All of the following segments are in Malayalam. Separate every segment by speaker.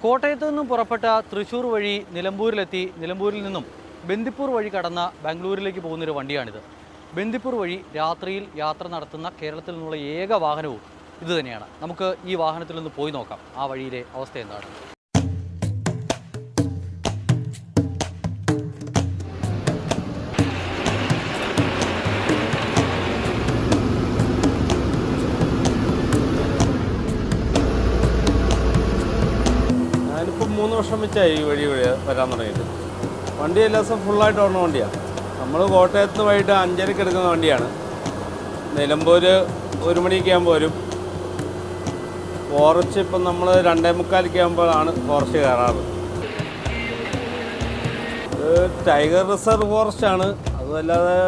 Speaker 1: കോട്ടയത്ത് നിന്നും പുറപ്പെട്ട തൃശ്ശൂർ വഴി നിലമ്പൂരിലെത്തി നിലമ്പൂരിൽ നിന്നും ബന്ദിപ്പൂർ വഴി കടന്ന ബാംഗ്ലൂരിലേക്ക് പോകുന്നൊരു വണ്ടിയാണിത്. ബന്ദിപ്പൂർ വഴി രാത്രിയിൽ യാത്ര നടത്തുന്ന കേരളത്തിൽ നിന്നുള്ള ഏക വാഹനവും ഇതുതന്നെയാണ്. നമുക്ക് ഈ വാഹനത്തിൽ നിന്ന് പോയി നോക്കാം ആ വഴിയിലെ അവസ്ഥ എന്താണ്.
Speaker 2: ഞാനിപ്പോൾ 3 വർഷം വെച്ചായി ഈ വഴി വരാൻ തുടങ്ങിയിട്ട്. വണ്ടി എല്ലാ ദിവസവും ഫുള്ളായിട്ട് ഓടുന്ന വണ്ടിയാണ്. നമ്മൾ കോട്ടയത്ത് നിന്ന് വൈകിട്ട് 5:30 എടുക്കുന്ന വണ്ടിയാണ്. നിലമ്പൂർ 1 മണിയൊക്കെ ആകുമ്പോൾ വരും. ഫോറസ്റ്റ് ഇപ്പം നമ്മൾ 2:45 ആകുമ്പോഴാണ് ഫോറസ്റ്റ് കയറാറ്. ഇത് ടൈഗർ റിസർവ് ഫോറസ്റ്റാണ്. അതുമല്ലാതെ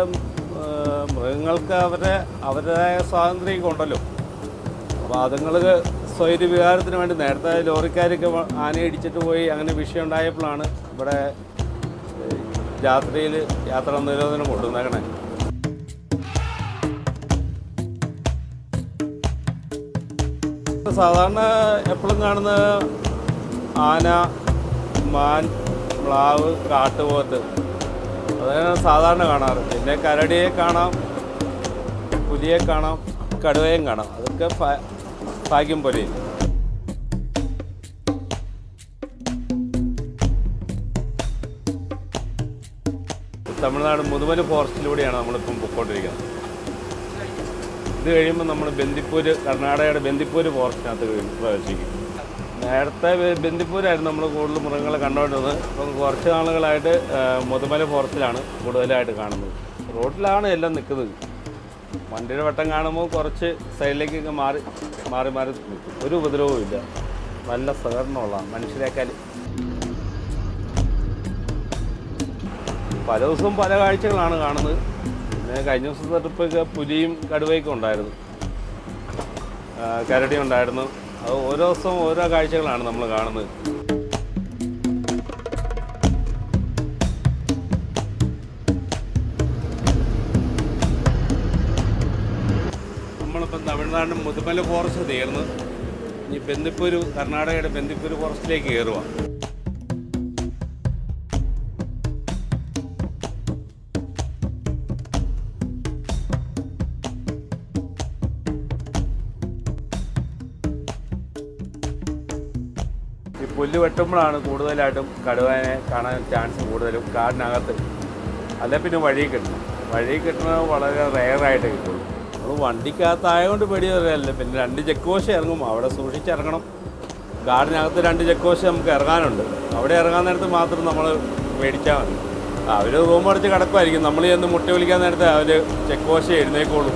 Speaker 2: മൃഗങ്ങൾക്ക് അവരുടേതായ സ്വാതന്ത്ര്യമൊക്കെ ഉണ്ടല്ലോ. അപ്പോൾ അതുങ്ങൾക്ക് സ്വൈര്യ വിഹാരത്തിന് വേണ്ടി നേരത്തെ ലോറിക്കാരൊക്കെ ആനയെ ഇടിച്ചിട്ട് പോയി അങ്ങനെ വിഷയം ഉണ്ടായപ്പോഴാണ് ഇവിടെ രാത്രിയിൽ യാത്രാ നിരോധനം കൊണ്ടുവന്നേക്കണേ. സാധാരണ എപ്പോഴും കാണുന്ന ആന, മാൻ, മ്ലാവ്, കാട്ടുപോത്ത് അതാണ് സാധാരണ കാണാറ്. പിന്നെ കരടിയെ കാണാം, പുലിയെ കാണാം, കടുവയും കാണാം. അതൊക്കെ ഭാഗ്യം പോലെ. തമിഴ്നാട് മുതുമല ഫോറസ്റ്റിലൂടെയാണ് നമ്മളിപ്പം പൊയ്ക്കൊണ്ടിരിക്കുന്നത്. ഇത് കഴിയുമ്പോൾ നമ്മൾ ബന്ദിപ്പൂർ, കർണാടകയുടെ ബന്ദിപ്പൂർ ഫോറസ്റ്റിനകത്ത് പ്രവേശിക്കും. നേരത്തെ ബന്ദിപ്പൂരായിരുന്നു നമ്മൾ കൂടുതൽ മൃഗങ്ങളെ കണ്ടുകൊണ്ടിരുന്നത്. ഇപ്പം കുറച്ച് നാളുകളായിട്ട് മുതുമല ഫോറസ്റ്റിലാണ് കൂടുതലായിട്ട് കാണുന്നത്. റോഡിലാണ് എല്ലാം നിൽക്കുന്നത്. വണ്ടിയുടെ വട്ടം കാണുമ്പോൾ കുറച്ച് സൈഡിലേക്കൊക്കെ മാറി നിൽക്കും. ഒരു ഉപദ്രവവും ഇല്ല. നല്ല സഹകരണമുള്ള മനുഷ്യരെക്കാൾ. പല ദിവസവും പല കാഴ്ചകളാണ് കാണുന്നത്. പിന്നെ കഴിഞ്ഞ ദിവസത്തെ ട്രിപ്പൊക്കെ പുലിയും കടുവയൊക്കെ ഉണ്ടായിരുന്നു, കരടി ഉണ്ടായിരുന്നു. അത് ഓരോ ദിവസവും ഓരോ കാഴ്ചകളാണ് നമ്മൾ കാണുന്നത്. നമ്മളിപ്പം തമിഴ്നാട് മുതുമല ഫോറസ്റ്റ് തീർന്ന് ഇനി ബന്ദിപ്പൂർ, കർണാടകയുടെ ബന്ദിപ്പൂർ ഫോറസ്റ്റിലേക്ക് കയറുക. ഈ പുല്ല് വെട്ടുമ്പോഴാണ് കൂടുതലായിട്ടും കടുവനെ കാണാൻ ചാൻസ് കൂടുതലും കാടിനകത്ത്. അല്ലെ പിന്നെ വഴി കിട്ടുന്നത് വളരെ റെയറായിട്ട് കിട്ടുള്ളൂ. നമ്മൾ വണ്ടിക്കകത്തായതുകൊണ്ട് പേടിയല്ല. പിന്നെ 2 ചെക്ക് പോസ്റ്റ് ഇറങ്ങും, അവിടെ സൂക്ഷിച്ചിറങ്ങണം. ഗാർഡിനകത്ത് 2 ചെക്ക് പോസ്റ്റ് നമുക്ക് ഇറങ്ങാനുണ്ട്. അവിടെ ഇറങ്ങാൻ നേരത്ത് മാത്രം നമ്മൾ പേടിച്ചാൽ മതി. അവർ റൂം അടിച്ച് കിടക്കുമായിരിക്കും. നമ്മൾ ചെന്ന് മുട്ടി വിളിക്കാൻ നേരത്തെ അവർ ചെക്ക് പോസ്റ്റ് എഴുന്നേക്കുള്ളൂ.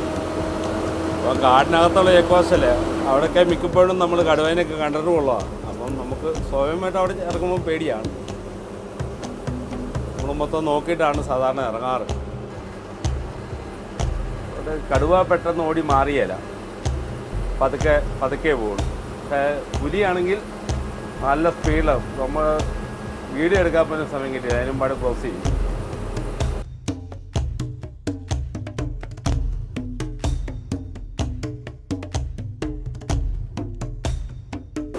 Speaker 2: അപ്പോൾ ഗാർഡിനകത്തുള്ള ചെക്ക് പോസ്റ്റല്ലേ, അവിടെയൊക്കെ മിക്കപ്പോഴും നമ്മൾ കടുവേനൊക്കെ കണ്ടിട്ടുള്ളതാണ്. അപ്പം നമുക്ക് സ്വയമായിട്ട് അവിടെ ഇറങ്ങുമ്പോൾ പേടിയാണ്. നമ്മൾ മൊത്തം നോക്കിയിട്ടാണ് സാധാരണ ഇറങ്ങാറ്. കടുവ പെട്ടെന്ന് ഓടി മാറിയല്ല, പതുക്കെ പോകുള്ളൂ. പക്ഷേ പുലിയാണെങ്കിൽ നല്ല സ്പീഡിലാണ്. നമ്മൾ വീഡിയോ എടുക്കാൻ പറ്റുന്ന സമയം കിട്ടിയത് അതിനും പാട് ക്രോസ് ചെയ്യും.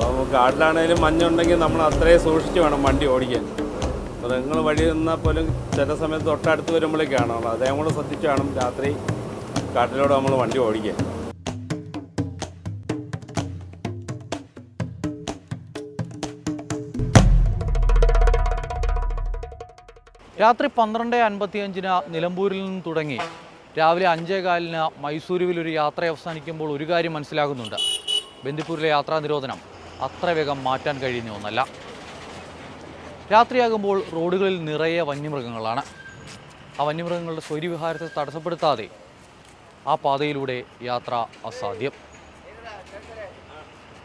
Speaker 2: അപ്പോൾ കാട്ടിലാണെങ്കിലും മഞ്ഞുണ്ടെങ്കിൽ നമ്മൾ അത്രയും സൂക്ഷിച്ച് വേണം വണ്ടി ഓടിക്കാൻ. മൃഗങ്ങൾ വഴി നിന്നാൽ പോലും ചില സമയത്ത് തൊട്ടടുത്ത് വരുമ്പോഴേക്കാണ് അതേ കൂടെ ശ്രദ്ധിച്ച് വേണം രാത്രി കാട്ടിലൂടെ നമ്മൾ വണ്ടി ഓടിക്കാൻ.
Speaker 1: രാത്രി 12:55 നിലമ്പൂരിൽ നിന്ന് തുടങ്ങി രാവിലെ 5:15 മൈസൂരുവിൽ ഒരു യാത്ര അവസാനിക്കുമ്പോൾ ഒരു കാര്യം മനസ്സിലാകുന്നുണ്ട്. ബന്ദിപ്പൂരിലെ യാത്രാ നിരോധനം അത്ര വേഗം മാറ്റാൻ കഴിയുന്ന ഒന്നല്ല. രാത്രിയാകുമ്പോൾ റോഡുകളിൽ നിറയെ വന്യമൃഗങ്ങളാണ്. ആ വന്യമൃഗങ്ങളുടെ സ്വൈര്യവിഹാരത്തെ തടസ്സപ്പെടുത്താതെ ആ പാതയിലൂടെ യാത്ര അസാധ്യം.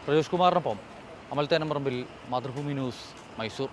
Speaker 1: പ്രജോഷ് കുമാറിനൊപ്പം അമൽ തേനമ്പറമ്പിൽ, മാതൃഭൂമി ന്യൂസ്, മൈസൂർ.